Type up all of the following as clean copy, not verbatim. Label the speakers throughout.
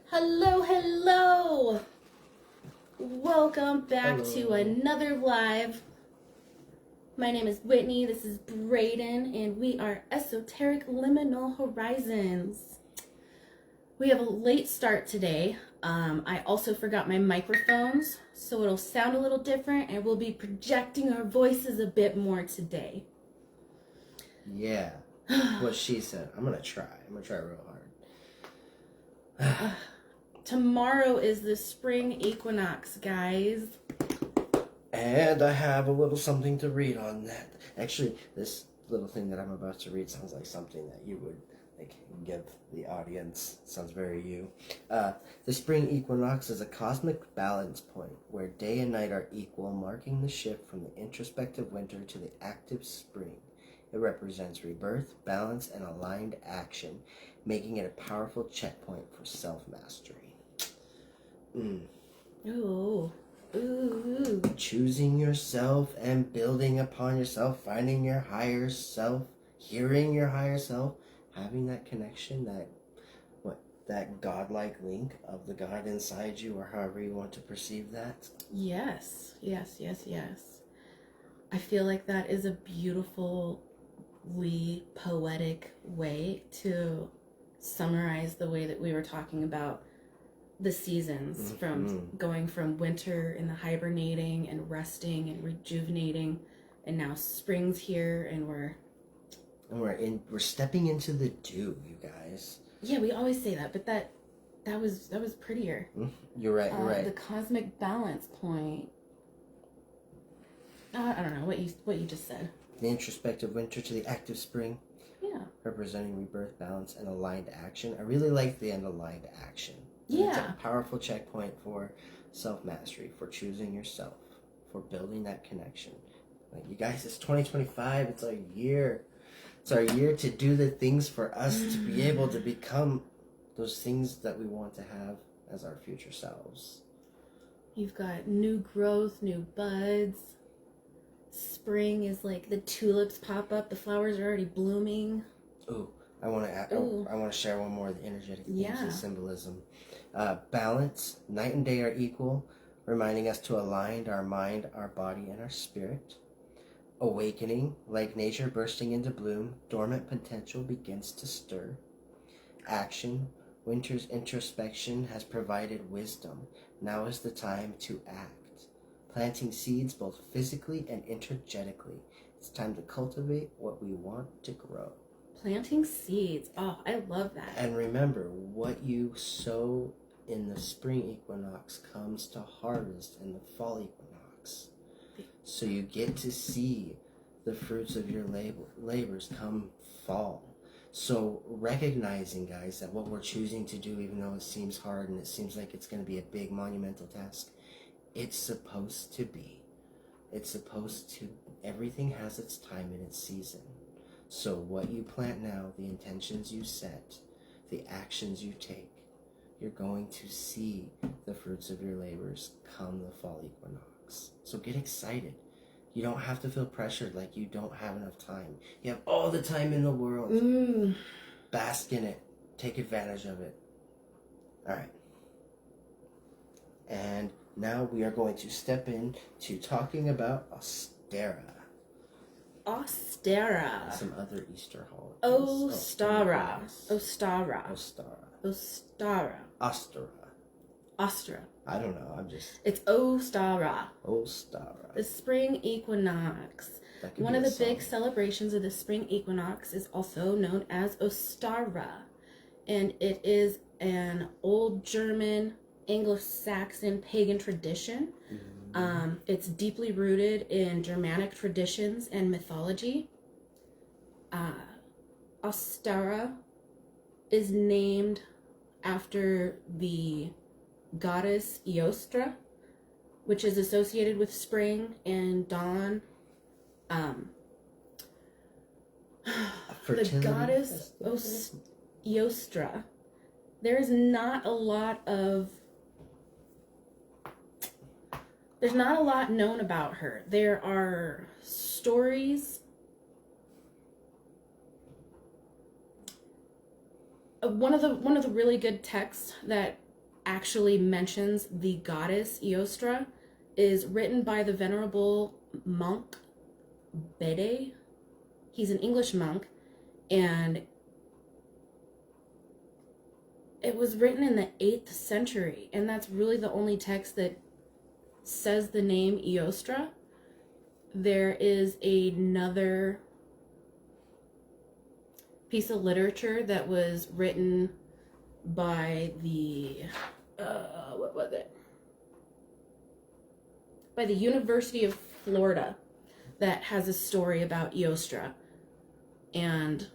Speaker 1: Hello, hello! Welcome back
Speaker 2: Hello.
Speaker 1: to another live. My name is Whitney, this is Brayden, and we are Esoteric Liminal Horizons. We have a late start today. I also forgot my microphones, so it'll sound a little different, and we'll be projecting our voices a bit more today.
Speaker 2: Yeah, what she said. I'm gonna try real hard.
Speaker 1: Tomorrow is the spring equinox, guys.
Speaker 2: And I have a little something to read on that. Actually, this little thing that I'm about to read sounds like something that you would give the audience. Sounds very you. The spring equinox is a cosmic balance point where day and night are equal, marking the shift from the introspective winter to the active spring. It represents rebirth, balance, and aligned action, making it a powerful checkpoint for self-mastery.
Speaker 1: Ooh. Ooh.
Speaker 2: Choosing yourself and building upon yourself, finding your higher self, hearing your higher self, having that connection, that godlike link of the God inside you, or however you want to perceive that.
Speaker 1: Yes. I feel like that is a beautifully poetic way to summarize the way that we were talking about the seasons, from going from winter and the hibernating and resting and rejuvenating, and now spring's here and
Speaker 2: we're stepping into the dew, you guys.
Speaker 1: Yeah, we always say that, but that was prettier.
Speaker 2: You're right.
Speaker 1: The cosmic balance point. I don't know what you just said.
Speaker 2: The introspective winter to the active spring.
Speaker 1: Yeah.
Speaker 2: Representing rebirth, balance, and aligned action. I really like the end aligned action.
Speaker 1: Yeah.
Speaker 2: It's a powerful checkpoint for self-mastery, for choosing yourself, for building that connection. Like, you guys, it's 2025. It's our year. It's our year to do the things for us to be able to become those things that we want to have as our future selves.
Speaker 1: You've got new growth, new buds. Spring is like the tulips pop up. The flowers are already blooming.
Speaker 2: Ooh, I want to share one more of the energetic themes and symbolism. Balance. Night and day are equal, reminding us to align our mind, our body, and our spirit. Awakening. Like nature bursting into bloom, dormant potential begins to stir. Action. Winter's introspection has provided wisdom. Now is the time to act. Planting seeds both physically and energetically. It's time to cultivate what we want to grow.
Speaker 1: Planting seeds. Oh, I love that.
Speaker 2: And remember, what you sow in the spring equinox comes to harvest in the fall equinox. So you get to see the fruits of your labors come fall. So recognizing, guys, that what we're choosing to do, even though it seems hard and it seems like it's going to be a big monumental task, it's supposed to be. Everything has its time and its season. So what you plant now, the intentions you set, the actions you take, you're going to see the fruits of your labors come the fall equinox. So get excited. You don't have to feel pressured like you don't have enough time. You have all the time in the world. Bask in it. Take advantage of it. All right. And now we are going to step into talking about Ostara.
Speaker 1: Ostara.
Speaker 2: Some other Easter holidays.
Speaker 1: Ostara.
Speaker 2: I don't know.
Speaker 1: It's Ostara.
Speaker 2: Ostara.
Speaker 1: The spring equinox. One of the big celebrations of the spring equinox is also known as Ostara, and it is an old German Anglo-Saxon pagan tradition. It's deeply rooted in Germanic traditions and mythology. Ostara is named after the goddess Eostra, which is associated with spring and dawn. The goddess Eostra. There's not a lot known about her. There are stories. One of the really good texts that actually mentions the goddess Eostra is written by the venerable monk Bede. He's an English monk, and it was written in the 8th century, and that's really the only text that says the name Eostra. There is another piece of literature that was written by the what was it? By the University of Florida that has a story about Eostra, and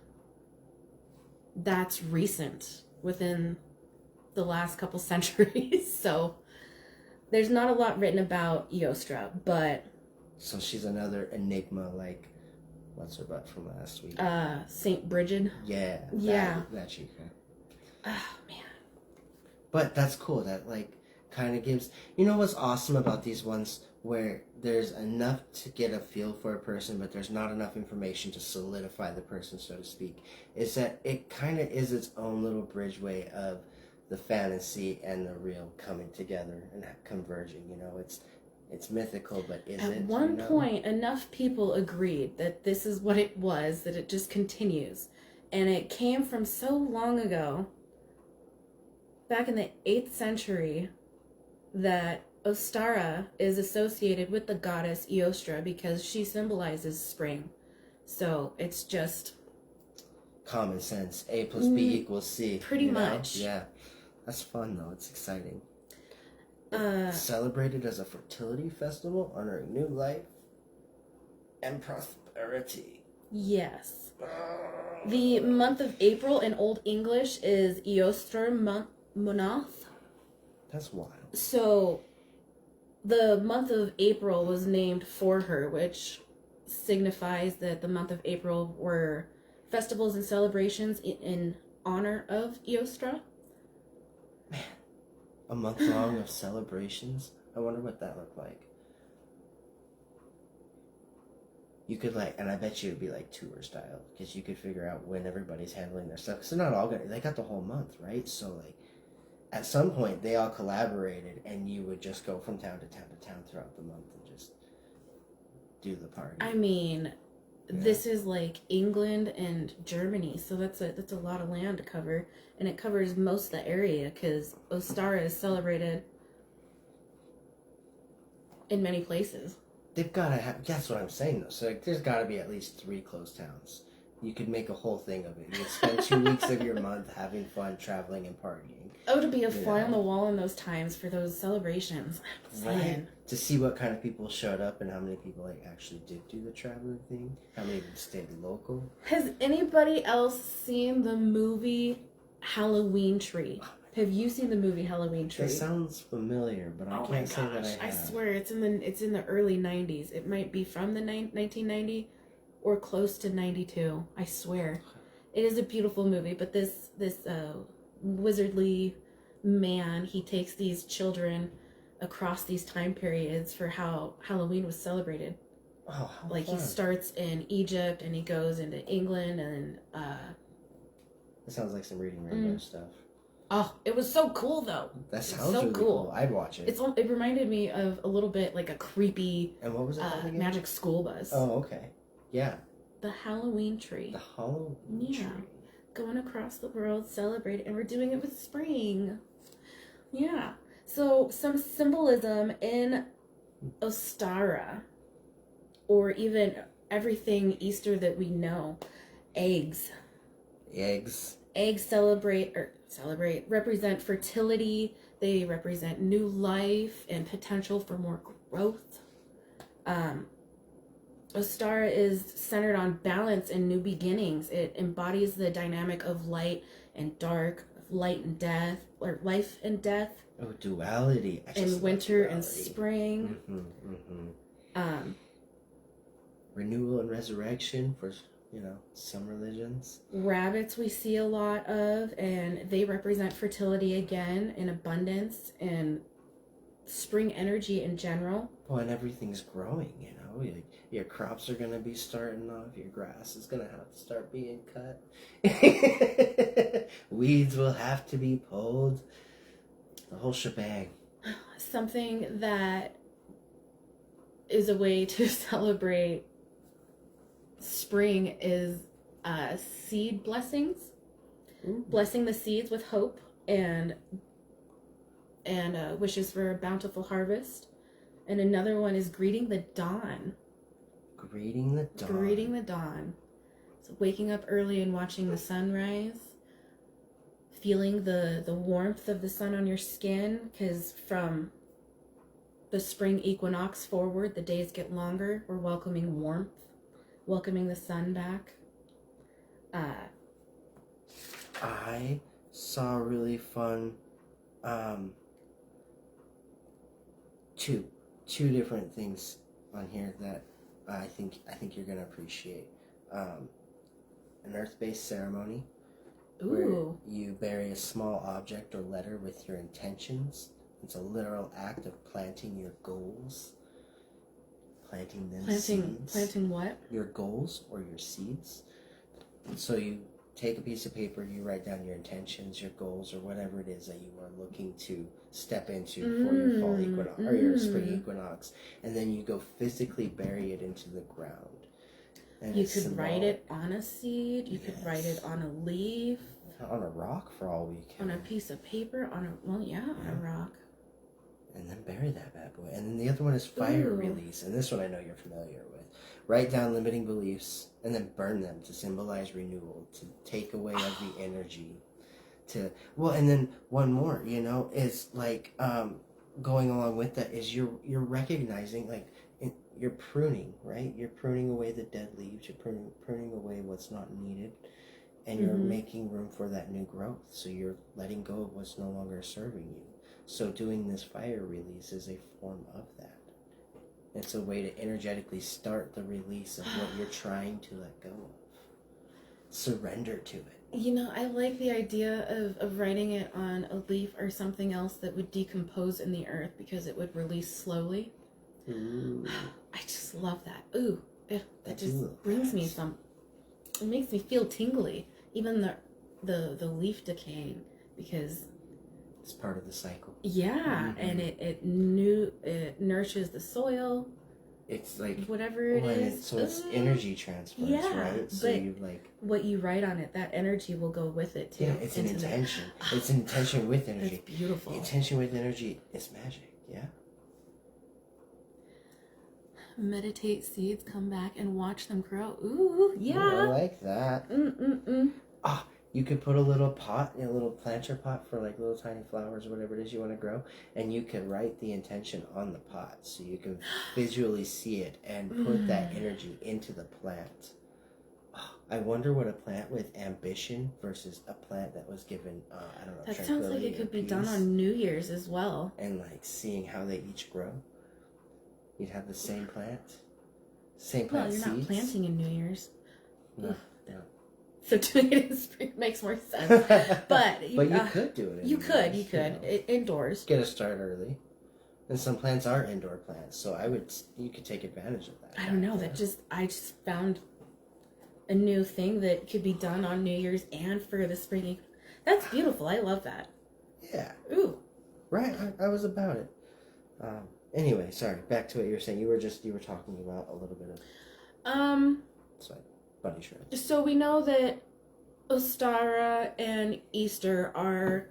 Speaker 1: that's recent, within the last couple centuries. So there's not a lot written about Eostra, but
Speaker 2: so she's another enigma, like what's her butt from last week?
Speaker 1: Saint Bridget.
Speaker 2: Yeah. That chica.
Speaker 1: Oh man.
Speaker 2: But that's cool. That like kind of gives. You know what's awesome about these ones where there's enough to get a feel for a person, but there's not enough information to solidify the person, so to speak. Is that it kind of is its own little bridgeway of the fantasy and the real coming together and converging. You know, it's mythical, but is it?
Speaker 1: At one point, enough people agreed that this is what it was, that it just continues. And it came from so long ago, back in the 8th century, that Ostara is associated with the goddess Eostra because she symbolizes spring. So it's just
Speaker 2: common sense. A plus B equals C.
Speaker 1: Pretty much.
Speaker 2: Yeah. That's fun, though. It's exciting. Celebrated as a fertility festival honoring new life and prosperity.
Speaker 1: Yes. The month of April in Old English is Eostre Monath.
Speaker 2: That's wild.
Speaker 1: So the month of April was named for her, which signifies that the month of April were festivals and celebrations in honor of Eostra.
Speaker 2: Man, a month long of celebrations? I wonder what that looked like. You could and I bet you it'd be like tour style, because you could figure out when everybody's handling their stuff, because they're not all they got the whole month, right? So at some point they all collaborated, and you would just go from town to town to town throughout the month and just do the party.
Speaker 1: I mean, this is like England and Germany, so that's a lot of land to cover, and it covers most of the area because Ostara is celebrated in many places.
Speaker 2: They've got to have. That's what I'm saying, though. So there's got to be at least 3 close towns. You could make a whole thing of it. You could spend 2 weeks of your month having fun, traveling, and partying.
Speaker 1: Oh, to be a fly on the wall in those times for those celebrations.
Speaker 2: Right. To see what kind of people showed up and how many people actually did do the traveling thing. How many of them stayed local.
Speaker 1: Has anybody else seen the movie Halloween Tree? Have you seen the movie Halloween Tree?
Speaker 2: It sounds familiar, but I can't say that I have.
Speaker 1: I swear it's in the early 90s. It might be from the 1990 or close to 92. I swear. It is a beautiful movie, but this wizardly man, he takes these children across these time periods for how Halloween was celebrated.
Speaker 2: Oh, how
Speaker 1: like
Speaker 2: fun.
Speaker 1: He starts in Egypt and he goes into England and
Speaker 2: It sounds like some Reading Rainbow stuff.
Speaker 1: Oh, it was so cool though.
Speaker 2: That sounds
Speaker 1: so
Speaker 2: really
Speaker 1: cool.
Speaker 2: I'd watch it.
Speaker 1: It reminded me of a little bit like a creepy
Speaker 2: and what was it called again?
Speaker 1: Magic School Bus.
Speaker 2: Oh, okay. Yeah.
Speaker 1: The Halloween Tree.
Speaker 2: The Halloween Tree.
Speaker 1: Going across the world, celebrating, and we're doing it with spring. Yeah. So some symbolism in Ostara, or even everything Easter that we know. Eggs. Eggs represent fertility. They represent new life and potential for more growth. Ostara is centered on balance and new beginnings. It embodies the dynamic of light and dark, light and death, or life and death.
Speaker 2: Oh, duality.
Speaker 1: And winter and spring.
Speaker 2: Renewal and resurrection for, some religions.
Speaker 1: Rabbits we see a lot of, and they represent fertility again, and abundance, and spring energy in general.
Speaker 2: Well, and everything's growing, your crops are going to be starting off, your grass is going to have to start being cut. Weeds will have to be pulled. The whole shebang.
Speaker 1: Something that is a way to celebrate spring is seed blessings. Ooh. Blessing the seeds with hope and wishes for a bountiful harvest. And another one is greeting the dawn.
Speaker 2: Greeting the dawn.
Speaker 1: Greeting the dawn. So waking up early and watching the sunrise. Feeling the warmth of the sun on your skin, because from the spring equinox forward, the days get longer. We're welcoming warmth, welcoming the sun back.
Speaker 2: I saw a really fun two different things on here that I think you're gonna appreciate. An earth-based ceremony.
Speaker 1: Ooh.
Speaker 2: Where you bury a small object or letter with your intentions. It's a literal act of planting your goals. Planting seeds.
Speaker 1: Planting what?
Speaker 2: Your goals or your seeds. So you take a piece of paper, you write down your intentions, your goals, or whatever it is that you are looking to step into for your fall equinox or your spring equinox, and then you go physically bury it into the ground. And
Speaker 1: you could write it on a seed. You could write it on a leaf.
Speaker 2: On a rock for all we can.
Speaker 1: On a piece of paper. On a rock.
Speaker 2: And then bury that bad boy. And then the other one is fire release. And this one I know you're familiar with. Write down limiting beliefs and then burn them to symbolize renewal, to take away every energy. And then one more, is like going along with that is you're recognizing, like, you're pruning, right? You're pruning away the dead leaves. You're pruning away what's not needed. And you're making room for that new growth. So you're letting go of what's no longer serving you. So doing this fire release is a form of that. It's a way to energetically start the release of what you're trying to let go of. Surrender to it.
Speaker 1: I like the idea of writing it on a leaf or something else that would decompose in the earth because it would release slowly.
Speaker 2: Ooh.
Speaker 1: I just love that. Ooh, that just brings me some. It makes me feel tingly, even the leaf decaying, because
Speaker 2: it's part of the cycle.
Speaker 1: Yeah, and it nourishes the soil.
Speaker 2: It's like
Speaker 1: whatever it is.
Speaker 2: So it's energy transfers, right? So
Speaker 1: but what you write on it, that energy will go with it too.
Speaker 2: Yeah, it's an intention. It's an intention with energy.
Speaker 1: That's beautiful.
Speaker 2: The intention with energy is magic. Yeah.
Speaker 1: Meditate seeds, come back and watch them grow. Ooh, yeah.
Speaker 2: Ooh, I like that. You could put a little pot, a little planter pot for like little tiny flowers or whatever it is you want to grow, and you can write the intention on the pot so you can visually see it and put that energy into the plant. I wonder what a plant with ambition versus a plant that was given, I don't know,
Speaker 1: that sounds like it could be done on New Year's as well.
Speaker 2: And like seeing how they each grow. You'd have the same plant. Same plant
Speaker 1: seeds. Well, you're not planting in New Year's.
Speaker 2: No.
Speaker 1: So doing it in spring makes more sense. But you
Speaker 2: could do it.
Speaker 1: You could indoors.
Speaker 2: Get a start early, and some plants are indoor plants. So you could take advantage of that.
Speaker 1: I don't know. I just found a new thing that could be done on New Year's and for the spring. That's beautiful. I love that.
Speaker 2: Yeah.
Speaker 1: Ooh.
Speaker 2: Right. I was about it. Anyway, sorry. Back to what you were saying. You were talking about a little bit of. Sorry. Bunny shreds.
Speaker 1: So we know that Ostara and Easter are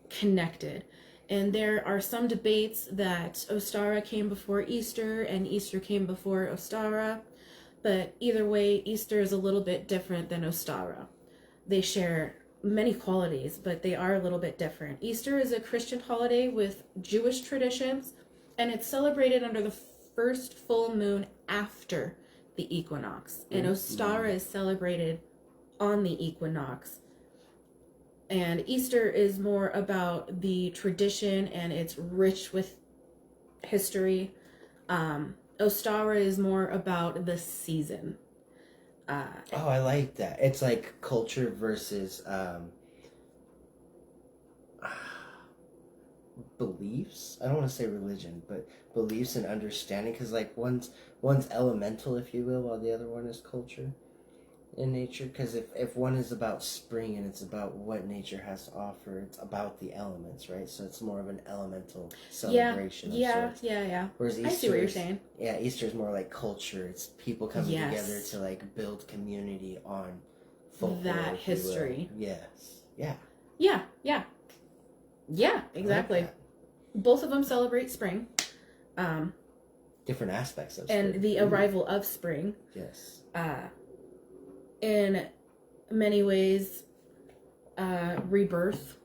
Speaker 1: connected. And there are some debates that Ostara came before Easter and Easter came before Ostara. But either way, Easter is a little bit different than Ostara. They share many qualities, but they are a little bit different. Easter is a Christian holiday with Jewish traditions, and it's celebrated under the first full moon after the equinox. And Ostara is celebrated on the equinox. And Easter is more about the tradition, and it's rich with history. Ostara is more about the season.
Speaker 2: I like that. It's like culture versus beliefs. I don't want to say religion, but beliefs and understanding, because like one's elemental, if you will, while the other one is culture. in nature, because if one is about spring and it's about what nature has to offer, it's about the elements, right? So it's more of an elemental celebration.
Speaker 1: Yeah.
Speaker 2: Whereas Easter,
Speaker 1: I see what you're saying.
Speaker 2: Yeah, Easter is more like culture. It's people coming together to like build community on folklore,
Speaker 1: that history.
Speaker 2: Yes.
Speaker 1: Yeah, exactly. Like both of them celebrate spring.
Speaker 2: Different aspects of spring.
Speaker 1: And the arrival of spring.
Speaker 2: Yes.
Speaker 1: In many ways, rebirth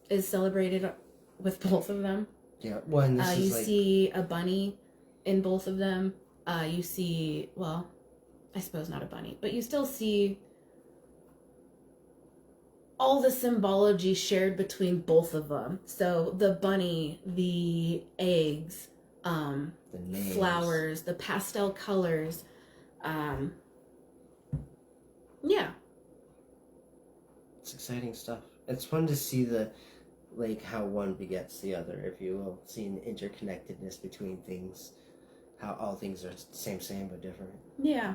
Speaker 1: is celebrated with both of them.
Speaker 2: Yeah, one.
Speaker 1: You see a bunny in both of them. You see, well, I suppose not a bunny, but you still see all the symbology shared between both of them. So the bunny, the eggs, the flowers, the pastel colors. Yeah.
Speaker 2: It's exciting stuff. It's fun to see how one begets the other, if you will. Seeing the interconnectedness between things. How all things are same but different.
Speaker 1: Yeah.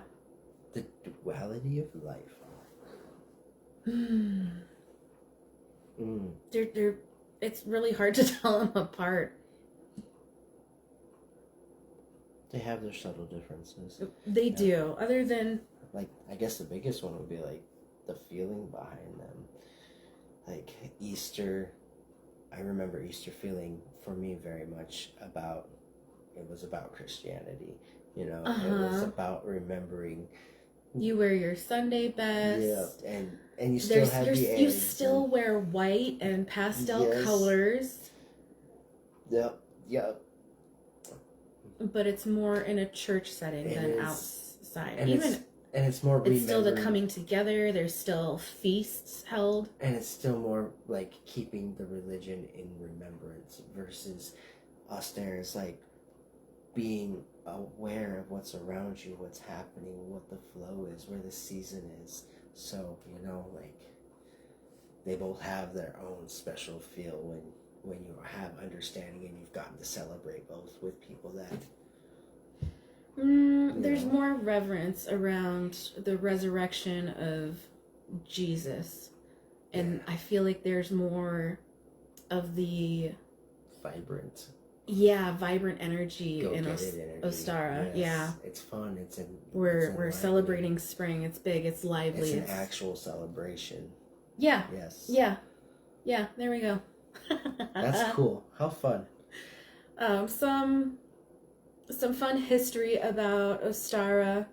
Speaker 2: The duality of life.
Speaker 1: They're it's really hard to tell them apart.
Speaker 2: They have their subtle differences.
Speaker 1: They do. Other than,
Speaker 2: like, I guess the biggest one would be like the feeling behind them. Like Easter, I remember Easter feeling for me very much about, it was about Christianity. It was about remembering.
Speaker 1: You wear your Sunday best.
Speaker 2: Yeah, and you still have the eggs.
Speaker 1: You still wear white and pastel colors.
Speaker 2: Yep.
Speaker 1: But it's more in a church setting than outside.
Speaker 2: And it's more remembering.
Speaker 1: It's still the coming together. There's still feasts held.
Speaker 2: And it's still more like keeping the religion in remembrance versus Ostara is like being aware of what's around you, what's happening, what the flow is, where the season is. So, like they both have their own special feel when you have understanding and you've gotten to celebrate both with people that
Speaker 1: there's more reverence around the resurrection of Jesus, and I feel like there's more of the vibrant energy in Ostara. Yes. Yeah,
Speaker 2: it's fun.
Speaker 1: We're celebrating spring. It's big. It's lively.
Speaker 2: It's an actual celebration.
Speaker 1: Yeah.
Speaker 2: Yes.
Speaker 1: Yeah. There we go.
Speaker 2: That's cool. How fun.
Speaker 1: Some fun history about Ostara.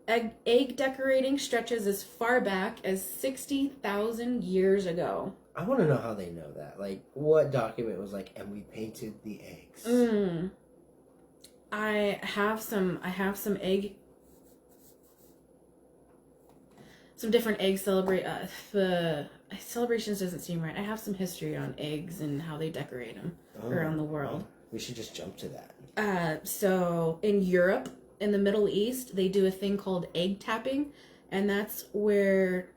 Speaker 1: Egg decorating stretches as far back as 60,000 years ago.
Speaker 2: I want to know how they know that. Like, what document was like, and we painted the eggs.
Speaker 1: I have some egg. Some different egg the celebrations doesn't seem right. I have some history on eggs and how they decorate them around the world.
Speaker 2: We should just jump to that.
Speaker 1: So in Europe, in the Middle East, they do a thing called egg tapping, and that's where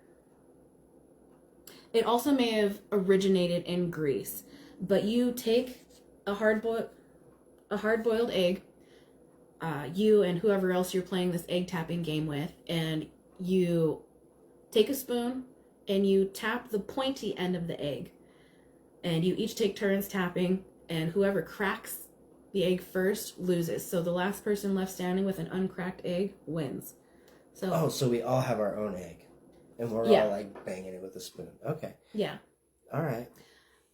Speaker 1: it also may have originated in Greece. But you take a hard-boiled egg, you and whoever else you're playing this egg tapping game with, and you take a spoon and you tap the pointy end of the egg. And you each take turns tapping, and whoever cracks the egg first loses. So the last person left standing with an uncracked egg wins. So
Speaker 2: we all have our own egg. And we're all like banging it with a spoon. Okay.
Speaker 1: Yeah.
Speaker 2: All right.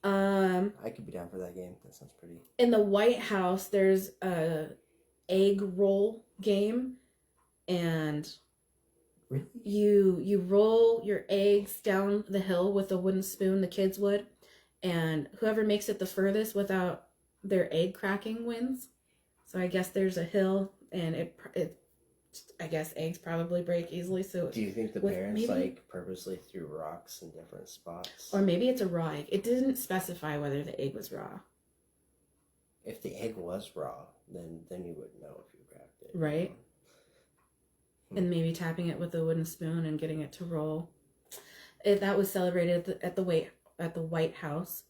Speaker 2: I could be down for that game. That sounds pretty.
Speaker 1: In the White House, there's a egg roll game, and
Speaker 2: really?
Speaker 1: You roll your eggs down the hill with a wooden spoon. The kids would, and whoever makes it the furthest without their egg cracking wins. So I guess there's a hill, and I guess eggs probably break easily. So
Speaker 2: do you think the parents purposely threw rocks in different spots?
Speaker 1: Or maybe it's a raw egg. It didn't specify whether the egg was raw.
Speaker 2: If the egg was raw, then you would know if you cracked it.
Speaker 1: Right. And maybe tapping it with a wooden spoon and getting it to roll. That was celebrated at the White House.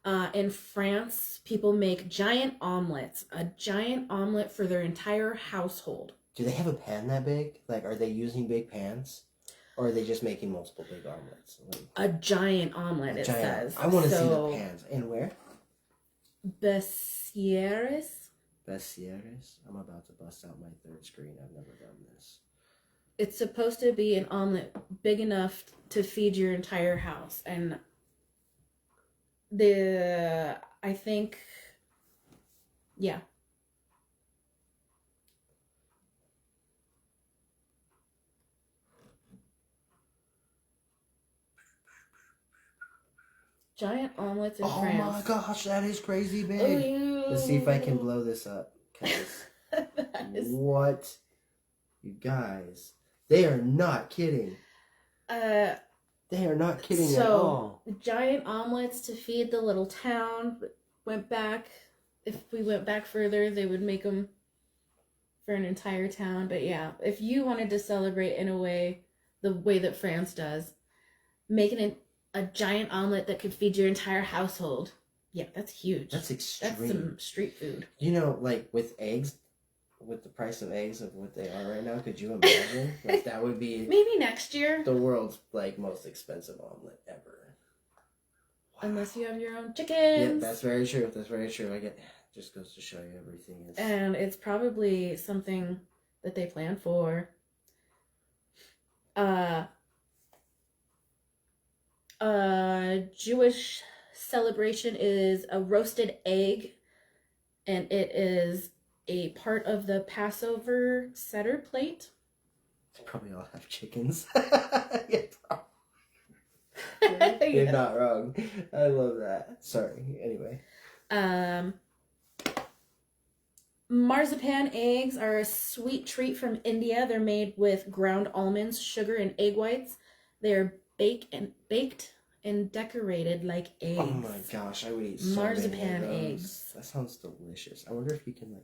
Speaker 1: In France, people make giant omelets. A giant omelet for their entire household.
Speaker 2: Do they have a pan that big? Like, are they using big pans? Or are they just making multiple big omelets? Like,
Speaker 1: a giant omelet, it says.
Speaker 2: I want to see the pans. And where?
Speaker 1: Besieres.
Speaker 2: Besieres? I'm about to bust out my third screen. I've never done this.
Speaker 1: It's supposed to be an omelet big enough to feed your entire house. And I think, yeah. Giant omelets in France.
Speaker 2: Oh my gosh, that is crazy big.
Speaker 1: Ooh.
Speaker 2: Let's see if I can blow this up. What? You guys. They are not kidding. They are not kidding at all.
Speaker 1: Giant omelets to feed the little town. If we went back further, they would make them for an entire town. But yeah, if you wanted to celebrate in a way, the way that France does, making a giant omelet that could feed your entire household. Yeah, that's huge.
Speaker 2: That's extreme.
Speaker 1: That's some street food.
Speaker 2: You know, like with eggs, with the price of eggs of what they are right now, could you imagine? Like that would be
Speaker 1: maybe next year.
Speaker 2: The world's like most expensive omelet ever.
Speaker 1: Wow. Unless you have your own chickens.
Speaker 2: Yeah, that's very true. That's very true. Just goes to show you everything is.
Speaker 1: And it's probably something that they plan for. Jewish celebration is a roasted egg, and it is a part of the Passover Seder plate.
Speaker 2: They probably all have chickens. You're not wrong. I love that. Sorry. Anyway.
Speaker 1: Marzipan eggs are a sweet treat from India. They're made with ground almonds, sugar, and egg whites. They are baked and decorated like eggs.
Speaker 2: Oh my gosh, I would eat so
Speaker 1: marzipan
Speaker 2: many of those.
Speaker 1: eggs.
Speaker 2: That sounds delicious. I wonder if you can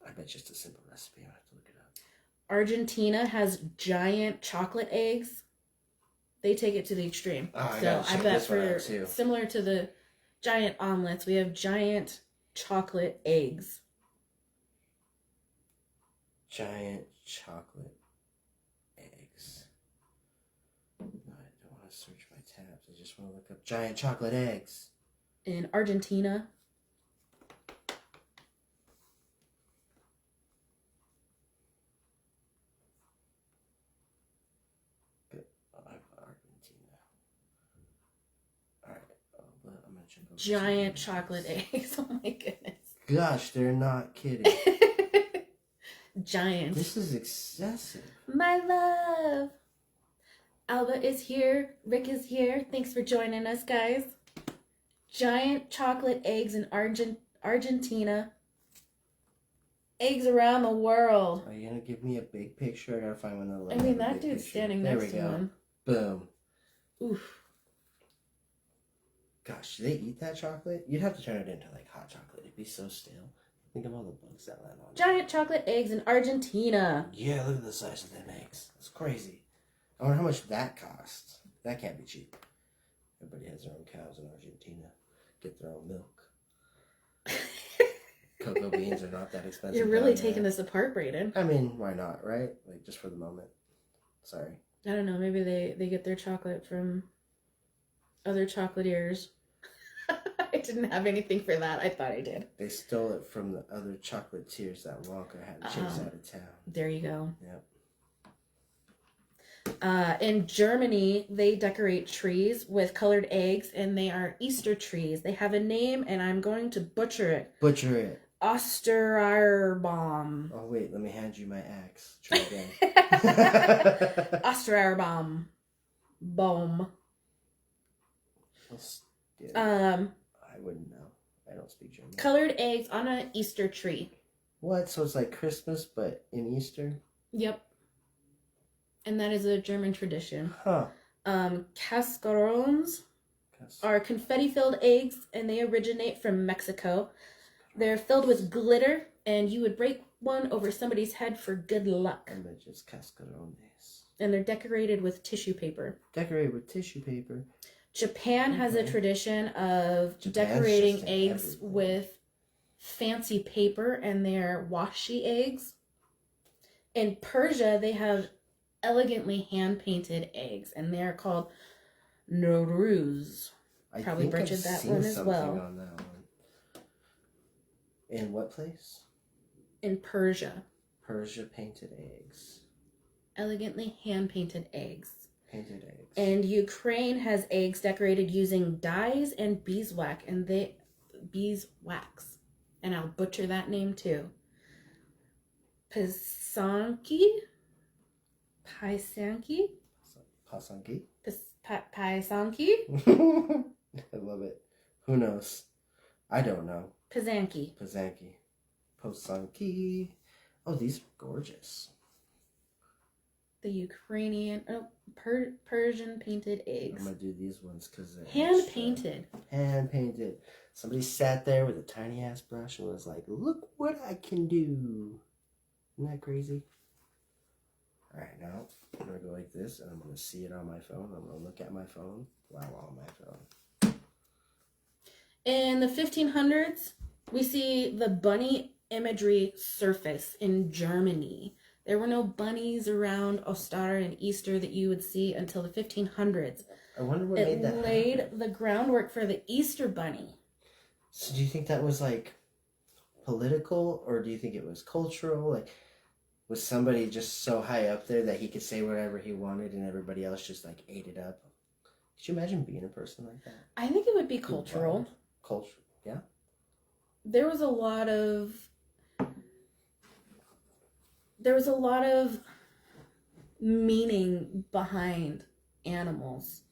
Speaker 2: I bet just a simple recipe. I have to look it up.
Speaker 1: Argentina has giant chocolate eggs. They take it to the extreme. So I bet for similar to the giant omelets, we have giant chocolate eggs.
Speaker 2: Giant chocolate eggs. No, I don't want to search my tabs. I just want to look up giant chocolate eggs.
Speaker 1: In Argentina.
Speaker 2: Argentina. Alright. I'm going to check over
Speaker 1: giant chocolate eggs. Oh my goodness.
Speaker 2: Gosh, they're not kidding.
Speaker 1: Giant.
Speaker 2: This is excessive.
Speaker 1: My love. Alba is here. Rick is here. Thanks for joining us, guys. Giant chocolate eggs in Argentina. Eggs around the world.
Speaker 2: Are you going to give me a big picture? I got to find one of the
Speaker 1: I mean, that dude's picture. Standing
Speaker 2: there
Speaker 1: next to him.
Speaker 2: Boom.
Speaker 1: Oof.
Speaker 2: Gosh, do they eat that chocolate? You'd have to turn it into like hot chocolate. It'd be so stale. Think of all the bugs that land on it.
Speaker 1: Giant chocolate eggs in Argentina.
Speaker 2: Yeah, look at the size of them eggs. That's crazy. I wonder how much that costs. That can't be cheap. Everybody has their own cows in Argentina. Get their own milk. Cocoa beans are not that expensive.
Speaker 1: You're really taking this apart, Brayden.
Speaker 2: I mean, why not, right? Like, just for the moment. Sorry.
Speaker 1: I don't know. Maybe they get their chocolate from other chocolatiers. I didn't have anything for that. I thought I did.
Speaker 2: They stole it from the other chocolatiers that Wonka had chased out of town.
Speaker 1: There you go.
Speaker 2: Yep.
Speaker 1: In Germany, they decorate trees with colored eggs, and they are Easter trees. They have a name, and I'm going to butcher it.
Speaker 2: Butcher it.
Speaker 1: Osterarbaum.
Speaker 2: Oh, wait. Let me hand you my axe. Try again.
Speaker 1: Osterarbaum. Boom.
Speaker 2: I wouldn't know. I don't speak German.
Speaker 1: Colored eggs on an Easter tree.
Speaker 2: What? So it's like Christmas, but in Easter?
Speaker 1: Yep. And that is a German tradition.
Speaker 2: Huh.
Speaker 1: Cascarones are confetti-filled eggs, and they originate from Mexico. They're filled with glitter, and you would break one over somebody's head for good luck.
Speaker 2: And they're just cascarones.
Speaker 1: And they're decorated with tissue paper.
Speaker 2: Decorated with tissue paper.
Speaker 1: Japan has a tradition of decorating eggs with fancy paper, and they're washi eggs. In Persia, they have elegantly hand-painted eggs, and they are called Nowruz. Probably butchered that one as well.
Speaker 2: On that one. In what place?
Speaker 1: In Persia.
Speaker 2: Persia painted eggs.
Speaker 1: Elegantly hand-painted eggs.
Speaker 2: Painted eggs.
Speaker 1: And Ukraine has eggs decorated using dyes and beeswax, and I'll butcher that name too. Pisanki.
Speaker 2: I love it. Who knows? I don't know.
Speaker 1: Pisanki.
Speaker 2: Posanki. Oh, these are gorgeous.
Speaker 1: The Ukrainian, Persian painted eggs.
Speaker 2: I'm going to do these ones because they're
Speaker 1: hand painted.
Speaker 2: Hand painted. Somebody sat there with a tiny ass brush and was like, look what I can do. Isn't that crazy? All right, now I'm going to go like this, and I'm going to see it on my phone. I'm going to look at my phone while on my phone.
Speaker 1: In the 1500s, we see the bunny imagery surface in Germany. There were no bunnies around Ostara and Easter that you would see until the 1500s.
Speaker 2: I wonder what made that happen.
Speaker 1: It laid the groundwork for the Easter bunny.
Speaker 2: So do you think that was like political, or do you think it was cultural? Like, was somebody just so high up there that he could say whatever he wanted and everybody else just like ate it up? Could you imagine being a person like that?
Speaker 1: I think it would be cultural.
Speaker 2: Culture, yeah.
Speaker 1: There was a lot of meaning behind animals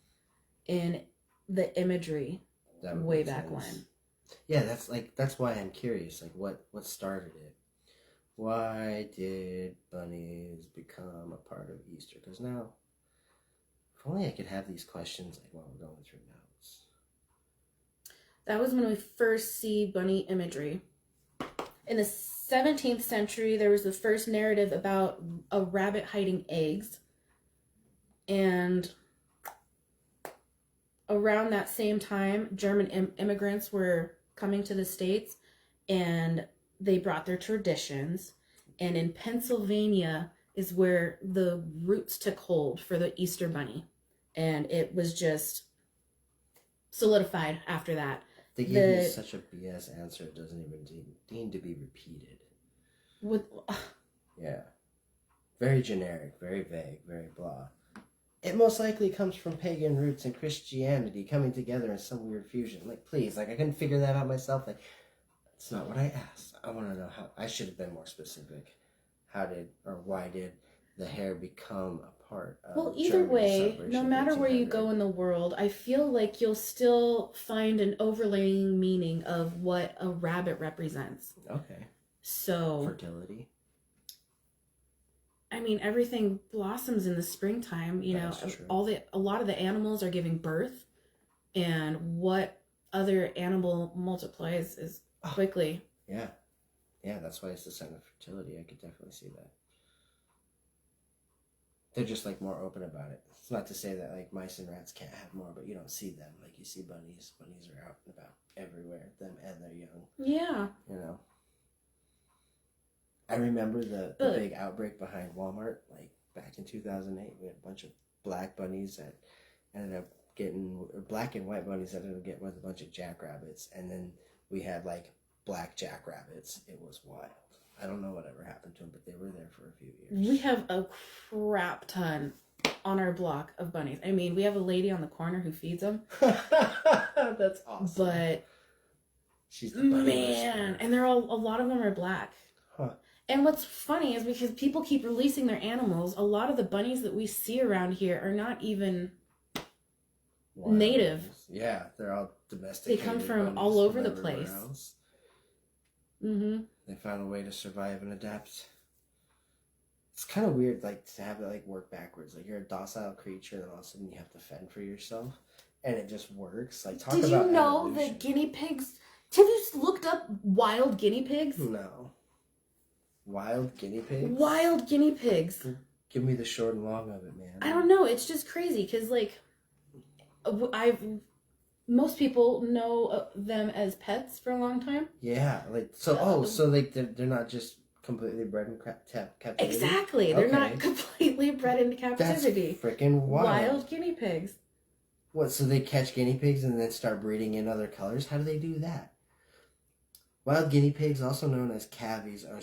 Speaker 1: in the imagery way back when.
Speaker 2: Yeah, that's why I'm curious. Like, what started it? Why did bunnies become a part of Easter? Because now, if only I could have these questions like while we're going through notes.
Speaker 1: That was when we first see bunny imagery. In the 17th century, there was the first narrative about a rabbit hiding eggs. And around that same time, German immigrants were coming to the States, and they brought their traditions. And in Pennsylvania is where the roots took hold for the Easter bunny. And it was just solidified after that.
Speaker 2: They gave you such a BS answer, it doesn't even need to be repeated. Yeah. Very generic, very vague, very blah. It most likely comes from pagan roots and Christianity coming together in some weird fusion. Like, please, like, I couldn't figure that out myself. Like, that's not what I asked. I want to know how. I should have been more specific. Why did the hair become a part of
Speaker 1: either
Speaker 2: German
Speaker 1: way,
Speaker 2: celebration
Speaker 1: no
Speaker 2: of
Speaker 1: matter where you
Speaker 2: 1800?
Speaker 1: go in the world, I feel like you'll still find an overlaying meaning of what a rabbit represents.
Speaker 2: Okay.
Speaker 1: So
Speaker 2: fertility.
Speaker 1: I mean, everything blossoms in the springtime. You know, a lot of the animals are giving birth, and what other animal multiplies is quickly.
Speaker 2: Yeah, that's why it's the sign of fertility. I could definitely see that. They're just like more open about it. It's not to say that like mice and rats can't have more, but you don't see them like you see bunnies. Bunnies are out and about everywhere, them and their young.
Speaker 1: Yeah.
Speaker 2: You know. I remember the big outbreak behind Walmart, like back in 2008. We had a bunch of black bunnies that ended up getting, or black and white bunnies that ended up getting with a bunch of jackrabbits, and then we had like black jackrabbits. It was wild. I don't know whatever happened to them, but they were there for a few years.
Speaker 1: We have a crap ton on our block of bunnies. I mean, we have a lady on the corner who feeds them.
Speaker 2: That's awesome.
Speaker 1: But
Speaker 2: she's the bunny
Speaker 1: man,
Speaker 2: whisperer.
Speaker 1: and they're all, a lot of them are black.
Speaker 2: Huh.
Speaker 1: And what's funny is because people keep releasing their animals, a lot of the bunnies that we see around here are not even native.
Speaker 2: Yeah, they're all domesticated.
Speaker 1: They come from all over the place. Mm-hmm.
Speaker 2: They found a way to survive and adapt. It's kind of weird, like, to have it, like, work backwards. Like, you're a docile creature, and all of a sudden you have to fend for yourself, and it just works. Like, talk about
Speaker 1: evolution. Did you know
Speaker 2: evolution.
Speaker 1: that guinea pigs... Have you looked up wild guinea pigs?
Speaker 2: No. Wild guinea pigs?
Speaker 1: Wild guinea pigs.
Speaker 2: Give me the short and long of it, man.
Speaker 1: I don't know. It's just crazy, because, like, most people know them as pets for a long time.
Speaker 2: Yeah, like, so, so, like, they're not just completely bred in captivity?
Speaker 1: Exactly. They're not completely bred into captivity.
Speaker 2: That's freaking wild.
Speaker 1: Wild guinea pigs.
Speaker 2: What, so they catch guinea pigs and then start breeding in other colors? How do they do that? Wild guinea pigs, also known as cavies, are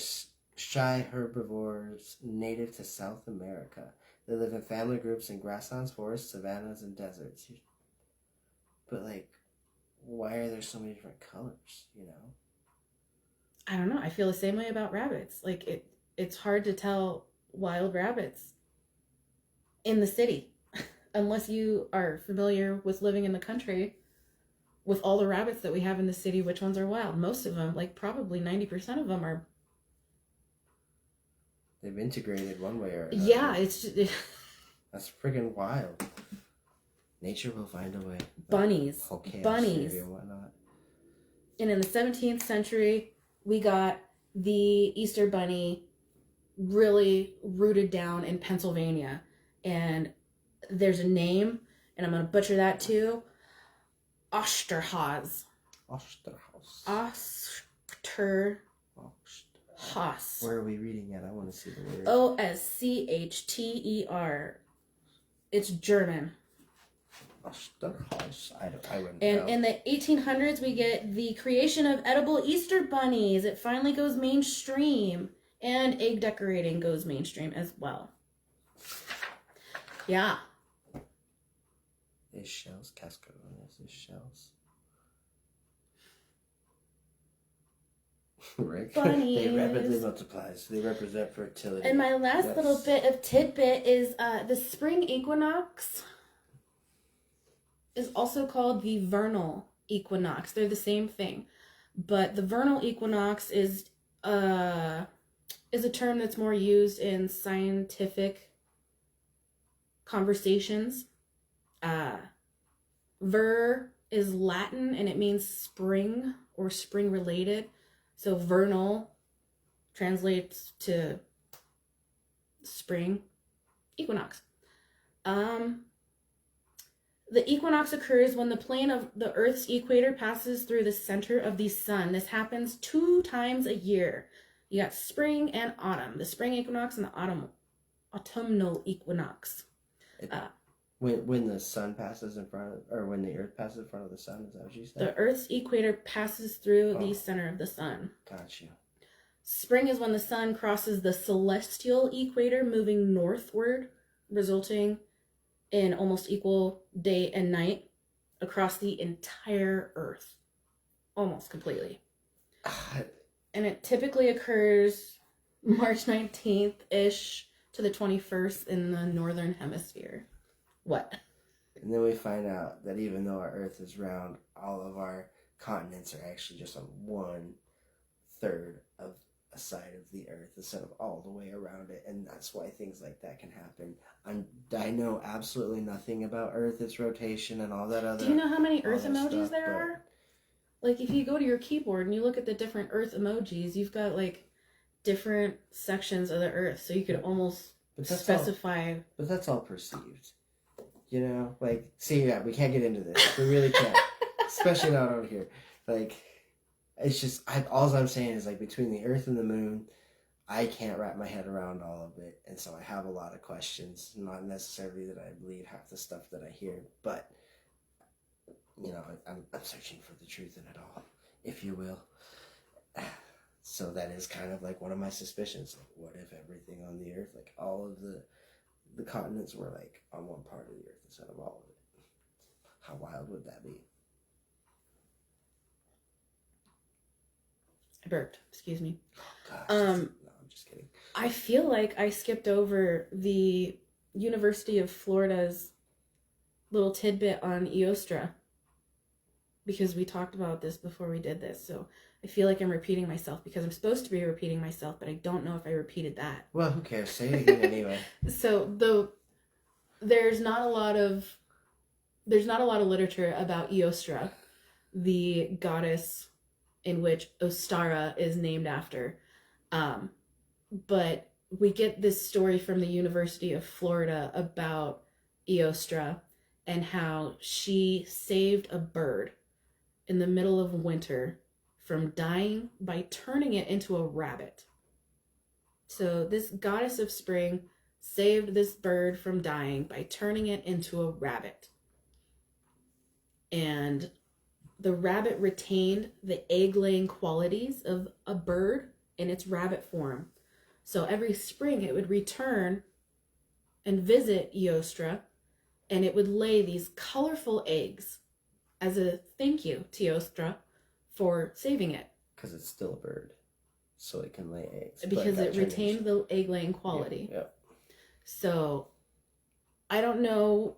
Speaker 2: shy herbivores native to South America. They live in family groups in grasslands, forests, savannas, and deserts. But, like, why are there so many different colors, you know?
Speaker 1: I don't know. I feel the same way about rabbits. Like, it's hard to tell wild rabbits in the city unless you are familiar with living in the country. With all the rabbits that we have in the city, which ones are wild? Most of them, like probably 90% of them are.
Speaker 2: They've integrated one way or another.
Speaker 1: Yeah, it's just...
Speaker 2: That's freaking wild. Nature will find a way.
Speaker 1: Bunnies. Bunnies.
Speaker 2: And whatnot.
Speaker 1: And in the 17th century, we got the Easter Bunny really rooted down in Pennsylvania. And there's a name, and I'm going to butcher that too. Osterhaus. Osterhaus.
Speaker 2: Where are we reading at? I want to see the word.
Speaker 1: Oschchter. It's German.
Speaker 2: Osterhaus. I wouldn't
Speaker 1: and
Speaker 2: know.
Speaker 1: In the 1800s, we get the creation of edible Easter bunnies. It finally goes mainstream. And egg decorating goes mainstream as well. Yeah.
Speaker 2: Is shells, cascarones, is shells. Rick,
Speaker 1: Bunnies.
Speaker 2: They rapidly multiply, so they represent fertility.
Speaker 1: And my last little bit of tidbit is the spring equinox is also called the vernal equinox. They're the same thing. But the vernal equinox is a term that's more used in scientific conversations. Ver is Latin and it means spring or spring related. So vernal translates to spring equinox. The equinox occurs when the plane of the Earth's equator passes through the center of the sun. This happens 2 times a year. You got spring and autumn. The spring equinox and the autumnal equinox.
Speaker 2: When the sun passes in front of, or when the Earth passes in front of the sun, is that what you said?
Speaker 1: The Earth's equator passes through the center of the sun.
Speaker 2: Got you.
Speaker 1: Spring is when the sun crosses the celestial equator, moving northward, resulting in almost equal day and night across the entire Earth. Almost completely. And it typically occurs March 19th-ish to the 21st in the northern hemisphere. What?
Speaker 2: And then we find out that even though our Earth is round, all of our continents are actually just on 1/3 of a side of the Earth instead of all the way around it. And that's why things like that can happen. I know absolutely nothing about Earth, its rotation, and all that other.
Speaker 1: Do you know how many Earth emojis there are? Like, if you go to your keyboard and you look at the different Earth emojis, you've got, like, different sections of the Earth. So you could almost specify.
Speaker 2: But that's all perceived. You know? Like, see, yeah, we can't get into this. We really can't. Especially not over here. Like, it's just, all I'm saying is, like, between the Earth and the Moon, I can't wrap my head around all of it. And so I have a lot of questions. Not necessarily that I believe half the stuff that I hear, but, you know, I'm searching for the truth in it all, if you will. So that is kind of like one of my suspicions. Like, what if everything on the Earth, like all of the continents were like on one part of the Earth instead of all of it? How wild would that be?
Speaker 1: I burped. Excuse me.
Speaker 2: Oh, gosh. No, I'm just kidding.
Speaker 1: I feel like I skipped over the University of Florida's little tidbit on Eostra because we talked about this before we did this. So I feel like I'm repeating myself because I'm supposed to be repeating myself, but I don't know if I repeated that.
Speaker 2: Well, who cares? Say it again anyway.
Speaker 1: So there's not a lot of literature about Eostra, the goddess in which Ostara is named after. But we get this story from the University of Florida about Eostra and how she saved a bird in the middle of winter from dying by turning it into a rabbit. So this goddess of spring saved this bird from dying by turning it into a rabbit. And the rabbit retained the egg-laying qualities of a bird in its rabbit form. So every spring it would return and visit Eostra, and it would lay these colorful eggs as a thank you to Eostra for saving it.
Speaker 2: Because it's still a bird, so it can lay eggs.
Speaker 1: Because it retained the egg-laying quality. Yeah. So I don't know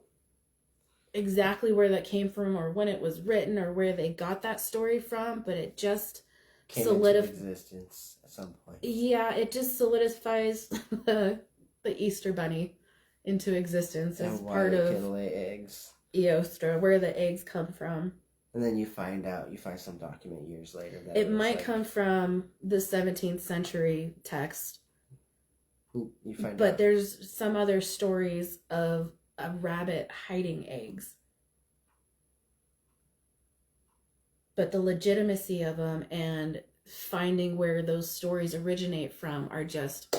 Speaker 1: exactly where that came from or when it was written or where they got that story from, but it just
Speaker 2: came into existence at some point.
Speaker 1: Yeah, it just solidifies the Easter Bunny into existence as part of
Speaker 2: can lay eggs.
Speaker 1: Eostra, where the eggs come from.
Speaker 2: And then you find some document years later that
Speaker 1: it might come from the 17th century text. But there's some other stories of a rabbit hiding eggs. But the legitimacy of them and finding where those stories originate from are just...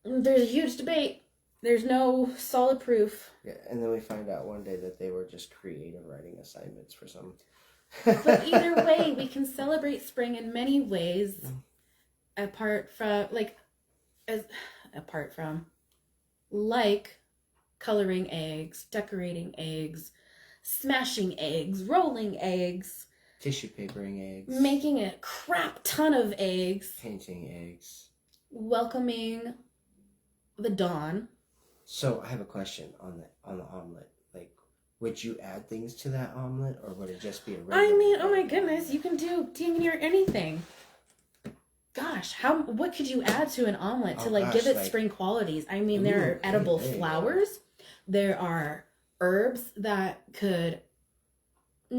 Speaker 1: There's a huge debate. There's no solid proof.
Speaker 2: Yeah, and then we find out one day that they were just creative writing assignments for some...
Speaker 1: But either way, we can celebrate spring in many ways. Apart from coloring eggs, decorating eggs, smashing eggs, rolling eggs,
Speaker 2: tissue papering eggs,
Speaker 1: making a crap ton of eggs,
Speaker 2: painting eggs,
Speaker 1: welcoming the dawn.
Speaker 2: So I have a question on the omelet. Like, would you add things to that omelet, or would it just be a regular?
Speaker 1: I mean, oh my goodness, you can do dang near anything. Gosh, what could you add to an omelet to give it spring qualities? I mean, there are edible flowers. There are herbs that could give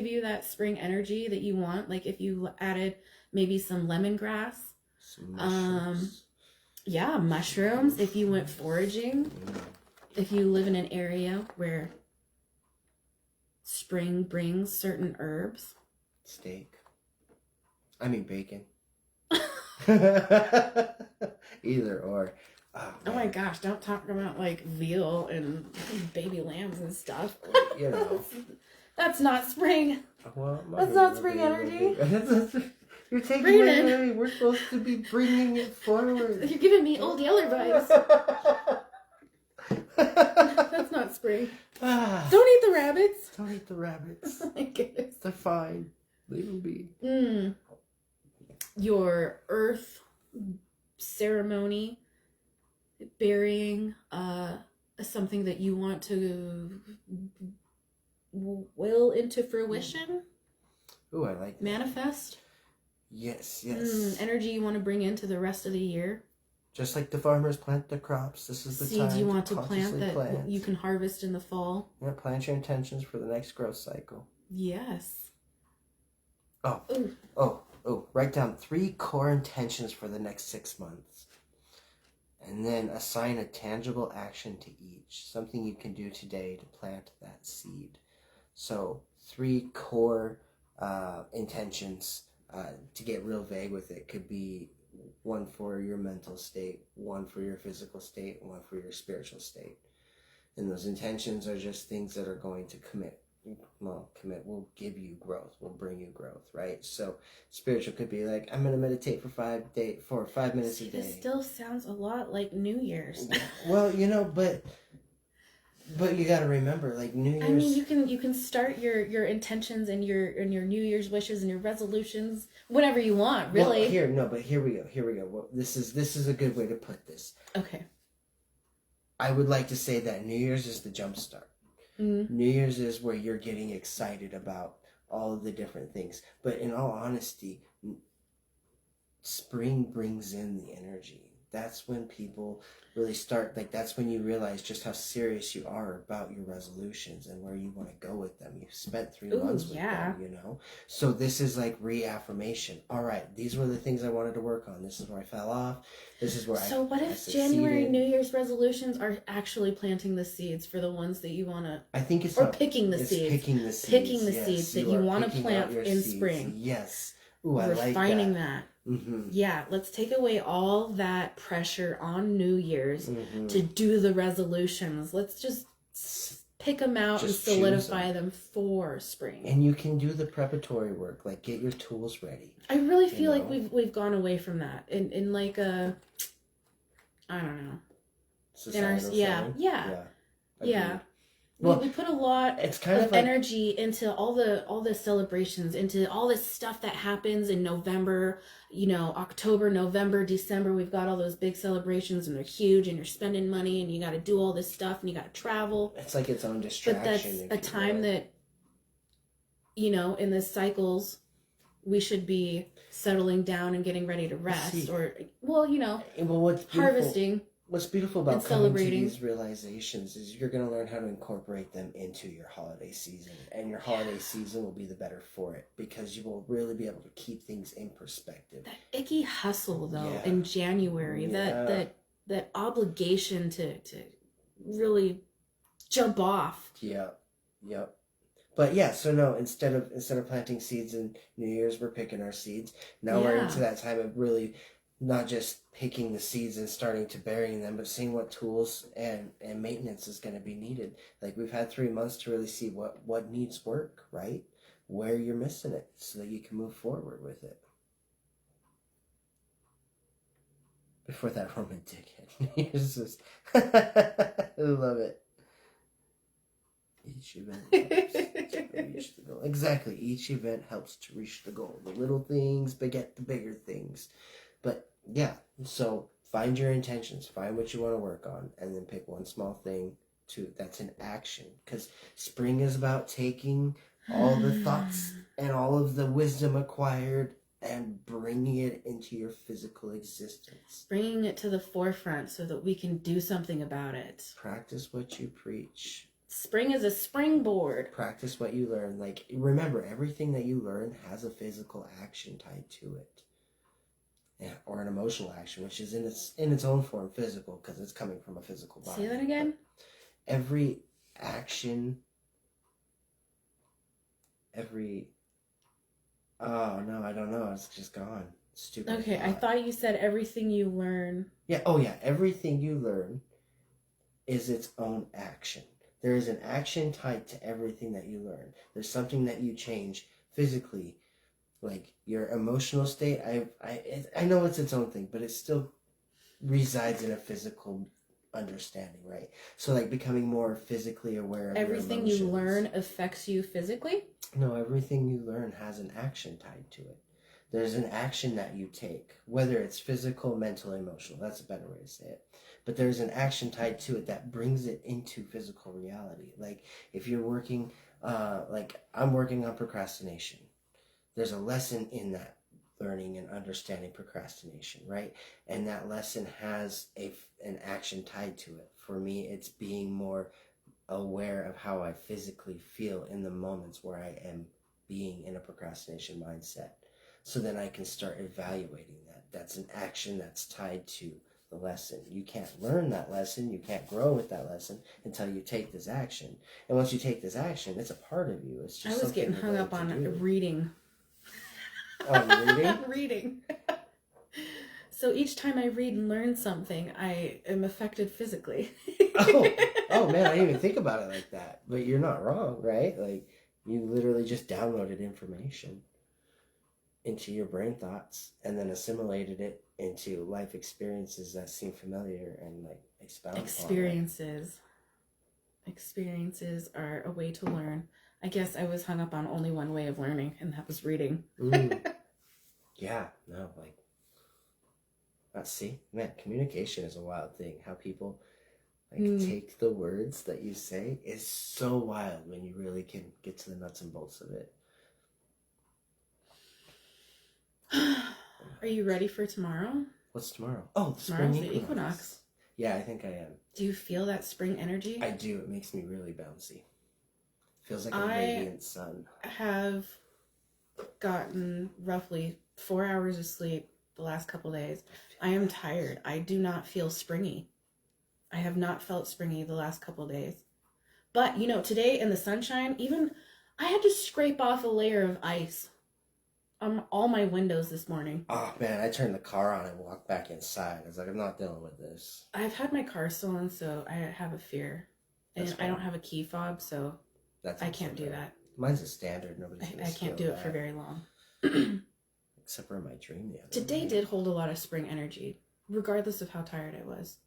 Speaker 1: you that spring energy that you want. Like if you added maybe some lemongrass.
Speaker 2: Some mushrooms.
Speaker 1: Mushrooms. If you went foraging. If you live in an area where spring brings certain herbs.
Speaker 2: Steak. I mean bacon. Either or.
Speaker 1: Oh my gosh, don't talk about veal and baby lambs and stuff.
Speaker 2: You know.
Speaker 1: That's not spring.
Speaker 2: Well,
Speaker 1: that's not spring energy.
Speaker 2: You're taking it away. We're supposed to be bringing it forward.
Speaker 1: You're giving me Old Yeller vibes. That's not spring. Don't eat the rabbits.
Speaker 2: Don't eat the rabbits.
Speaker 1: Oh my goodness.
Speaker 2: They're fine. Leave them be.
Speaker 1: Your earth ceremony, burying something that you want to will into fruition.
Speaker 2: Ooh, I like that.
Speaker 1: Manifest.
Speaker 2: Yes.
Speaker 1: Energy you want to bring into the rest of the year.
Speaker 2: Just like the farmers plant their crops, this is the
Speaker 1: seeds
Speaker 2: time
Speaker 1: you want to
Speaker 2: plant
Speaker 1: that you can harvest in the fall.
Speaker 2: Yeah, plant your intentions for the next growth cycle.
Speaker 1: Yes.
Speaker 2: Write down 3 core intentions for the next 6 months. And then assign a tangible action to each. Something you can do today to plant that seed. So 3 core intentions, to get real vague with it, could be 1 for your mental state, 1 for your physical state, 1 for your spiritual state. And those intentions are just things that are going to commit will give you growth, will bring you growth, right? So spiritual could be like, I'm going to meditate for 5 minutes a day.
Speaker 1: This still sounds a lot like New Year's.
Speaker 2: Well, but you got to remember, New Year's. I
Speaker 1: mean, you can start your intentions and your New Year's wishes and your resolutions whenever you want, really.
Speaker 2: Well, here we go. Well, this is a good way to put this.
Speaker 1: Okay.
Speaker 2: I would like to say that New Year's is the jump start.
Speaker 1: Mm-hmm.
Speaker 2: New Year's is where you're getting excited about all of the different things. But in all honesty, spring brings in the energy. That's when people really start, that's when you realize just how serious you are about your resolutions and where you want to go with them. You've spent 3 months with them, So this is reaffirmation. All right, these were the things I wanted to work on. This is where I fell off. This is where
Speaker 1: So what if January New Year's resolutions are actually planting the seeds for the ones that you want to...
Speaker 2: I think it's...
Speaker 1: Or picking the seeds.
Speaker 2: Picking the seeds.
Speaker 1: Picking the seeds that you want to plant in spring.
Speaker 2: Yes. Ooh, I like that.
Speaker 1: Refining that. Yeah, let's take away all that pressure on New Year's to do the resolutions. Let's just pick them out and solidify them for spring.
Speaker 2: And you can do the preparatory work, like get your tools ready.
Speaker 1: I really feel like we've gone away from that in like a, I don't know.
Speaker 2: Societal
Speaker 1: yeah. Well, we put a lot of energy into all the celebrations, into all this stuff that happens in November, October, November, December. We've got all those big celebrations and they're huge and you're spending money and you got to do all this stuff and you got to travel.
Speaker 2: It's like its own distraction.
Speaker 1: But that's a time that, in the cycles, we should be settling down and getting ready to rest harvesting.
Speaker 2: What's beautiful about coming to these realizations is you're going to learn how to incorporate them into your holiday season. And your holiday season will be the better for it because you will really be able to keep things in perspective.
Speaker 1: That icky hustle, though, in January, that obligation to really jump off.
Speaker 2: Yep. But so no, instead of planting seeds in New Year's, we're picking our seeds. Now we're into that time of really not just picking the seeds and starting to burying them, but seeing what tools and maintenance is going to be needed. Like we've had 3 months to really see what needs work, right? Where you're missing it so that you can move forward with it. Before that romantic hit. It's just, I love it. Each event helps to reach the goal. Exactly. Each event helps to reach the goal. The little things beget the bigger things. But yeah, so find your intentions, find what you want to work on, and then pick one small thing that's an action. Because spring is about taking all the thoughts and all of the wisdom acquired and bringing it into your physical existence.
Speaker 1: Bringing it to the forefront so that we can do something about it.
Speaker 2: Practice what you preach.
Speaker 1: Spring is a springboard.
Speaker 2: Practice what you learn. Like, remember, everything that you learn has a physical action tied to it. Yeah, or an emotional action, which is in its own form physical because it's coming from a physical body.
Speaker 1: Say that again?
Speaker 2: But every action, oh no, I don't know. It's just gone. Stupid.
Speaker 1: Okay, I thought you said everything you learn.
Speaker 2: Yeah. Oh yeah. Everything you learn is its own action. There is an action tied to everything that you learn. There's something that you change physically. Like your emotional state, I know it's its own thing, but it still resides in a physical understanding, right? So like becoming more physically aware of
Speaker 1: everything
Speaker 2: your emotions.
Speaker 1: You learn affects you physically?
Speaker 2: No, everything you learn has an action tied to it. There's an action that you take, whether it's physical, mental, emotional. That's a better way to say it. But there's an action tied to it that brings it into physical reality. Like if you're working, like I'm working on procrastination. There's a lesson in that, learning and understanding procrastination, right? And that lesson has an action tied to it. For me, it's being more aware of how I physically feel in the moments where I am being in a procrastination mindset. So then I can start evaluating that. That's an action that's tied to the lesson. You can't learn that lesson. You can't grow with that lesson until you take this action. And once you take this action, it's a part of you. It's just
Speaker 1: I was getting hung up on reading.
Speaker 2: Oh, reading?
Speaker 1: Reading. So each time I read and learn something, I am affected physically.
Speaker 2: oh man, I didn't even think about it like that. But you're not wrong, right? Like you literally just downloaded information into your brain thoughts and then assimilated it into life experiences that seem familiar and like expound
Speaker 1: experiences. Experiences are a way to learn. I guess I was hung up on only one way of learning, and that was reading.
Speaker 2: Yeah, no, like, see, man, communication is a wild thing. How people take the words that you say is so wild when you really can get to the nuts and bolts of it.
Speaker 1: Are you ready for tomorrow?
Speaker 2: What's tomorrow? Oh, the
Speaker 1: Tomorrow's
Speaker 2: spring
Speaker 1: the equinox.
Speaker 2: Yeah, I think I am.
Speaker 1: Do you feel that spring energy?
Speaker 2: I do. It makes me really bouncy. Feels like a radiant sun.
Speaker 1: I have gotten roughly 4 hours of sleep the last couple days. I am tired. I do not feel springy. I have not felt springy the last couple days. But, today in the sunshine, even I had to scrape off a layer of ice all my windows this morning.
Speaker 2: Oh man, I turned the car on and walked back inside. I was like, I'm not dealing with this.
Speaker 1: I've had my car stolen, so I have a fear. And I don't have a key fob, so I can't do that.
Speaker 2: Mine's a standard.
Speaker 1: I can't do it for very long.
Speaker 2: Except for my dream the other
Speaker 1: Today
Speaker 2: night.
Speaker 1: did hold a lot of spring energy, regardless of how tired I was.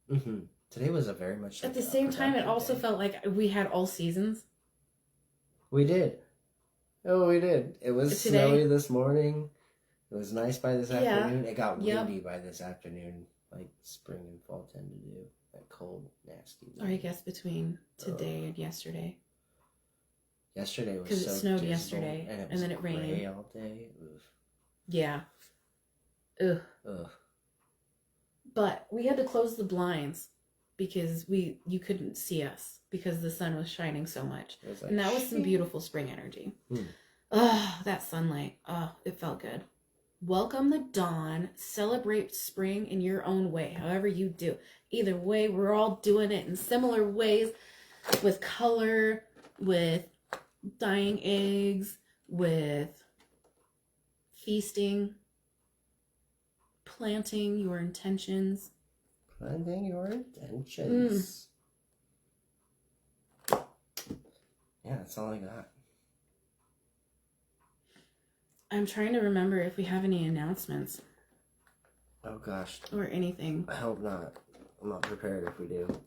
Speaker 2: Mm-hmm. Today was a very much...
Speaker 1: At the same time, it also felt like we had all seasons.
Speaker 2: We did. Oh, we did. It was snowy this morning. It was nice by this afternoon. It got windy by this afternoon, like spring and fall tend to do. That cold, nasty wind.
Speaker 1: Or I guess between today and yesterday.
Speaker 2: Yesterday was
Speaker 1: because it snowed yesterday,
Speaker 2: and
Speaker 1: then it rained
Speaker 2: all day. Oof.
Speaker 1: Yeah. Ugh. But we had to close the blinds because you couldn't see us because the sun was shining so much, and that was some beautiful spring energy. Oh, that sunlight. Oh, it felt good. Welcome the dawn. Celebrate spring in your own way, however you do. Either way, we're all doing it in similar ways, with color, with dyeing eggs, with feasting, planting your intentions.
Speaker 2: Planting your intentions. Yeah, that's all I got.
Speaker 1: I'm trying to remember if we have any announcements.
Speaker 2: Oh gosh.
Speaker 1: Or anything.
Speaker 2: I hope not. I'm not prepared if we do.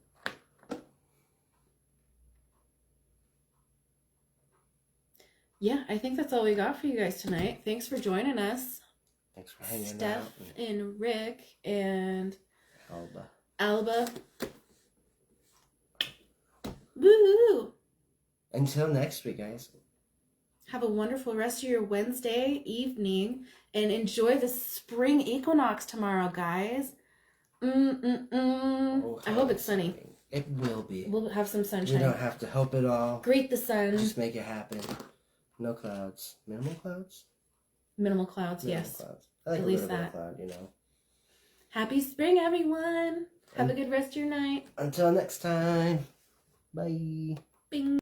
Speaker 1: Yeah, I think that's all we got for you guys tonight. Thanks for joining us.
Speaker 2: Thanks for hanging out.
Speaker 1: Steph and Rick and
Speaker 2: Alba.
Speaker 1: Woohoo!
Speaker 2: Until next week, guys.
Speaker 1: Have a wonderful rest of your Wednesday evening and enjoy the spring equinox tomorrow, guys.
Speaker 2: Oh,
Speaker 1: I hope it's sunny.
Speaker 2: It will be.
Speaker 1: We'll have some sunshine.
Speaker 2: We don't have to hope it all.
Speaker 1: Greet the sun.
Speaker 2: Just make it happen. No clouds. Minimal clouds?
Speaker 1: Minimal clouds, yes.
Speaker 2: Clouds. I like
Speaker 1: at
Speaker 2: a
Speaker 1: least
Speaker 2: little
Speaker 1: that.
Speaker 2: bit of cloud, you know.
Speaker 1: Happy spring, everyone. Have a good rest of your night.
Speaker 2: Until next time. Bye.
Speaker 1: Bing.